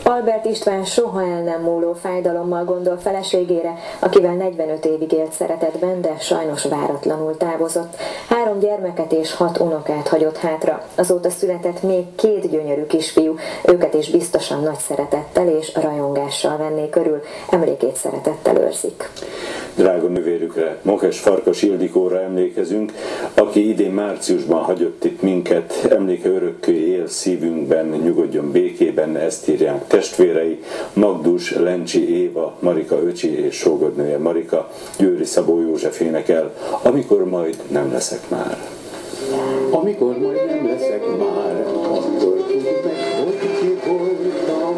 Albert István soha el nem múló fájdalommal gondol feleségére, akivel 45 évig élt szeretetben, de sajnos váratlanul távozott. 3 gyermeket és 6 unokát hagyott hátra. Azóta született még 2 gyönyörű kisfiú, őket is biztosan nagy szeretettel és rajongással venné körül, emlékét szeretettel őrzik. Drága nővérükre, Mokes Farkas Ildikóra emlékezünk, aki idén márciusban hagyott itt minket, emléke örökké él szívünkben, nyugodjon békében, ezt írják testvérei, Magdus, Lencsi Éva, Marika öcsi és sógornője Marika, Győri Szabó József énekel, amikor majd nem leszek már. Amikor majd nem leszek már, akkor tudd meg, hogy ki voltam.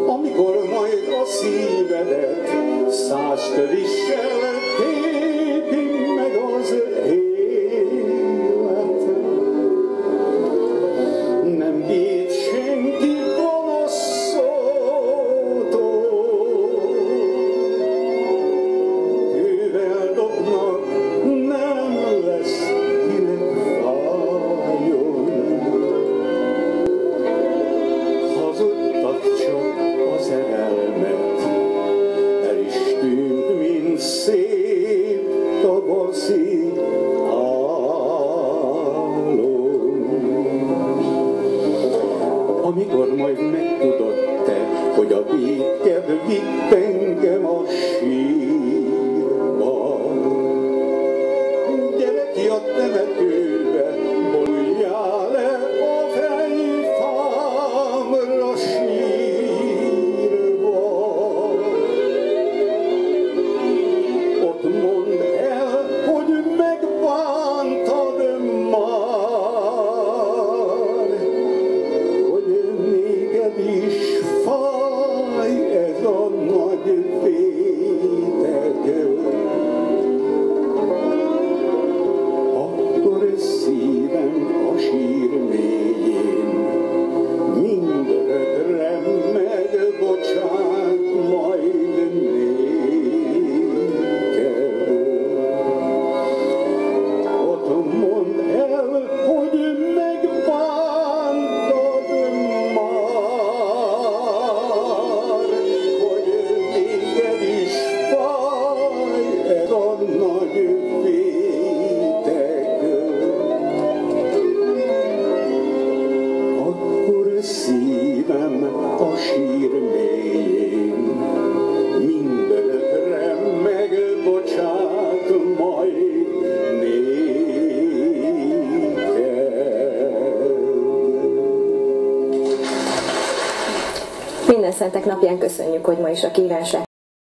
Amikor majd a szívedet 100 tövissel tépi meg az élet, nem bírt senki gonosz szótól, kővel dobnak, nem lesz kinek fájjon. Hazudtad csak a szerelmet, el is tűnt, mint szép tavaszi álom. Amikor majd megtudod te, hogy a vétked vitt engem a sírba, gyere ki a temetőbe, boruljál le a fejfámra sírva. Ott mondd el, hogy megbántad már, hogy néged is fáj ez a nagy vétek. Akkor szívem a sír mélyén mindörökre megbocsát majd néked. Ott mondd el, hogy megbántad már, hogy néged is fáj ez a nagy vétek. Akkor szívem a sír mélyén mindörökre megbocsát majd néked. Minden szentek napján köszönjük, hogy ma is a kívánság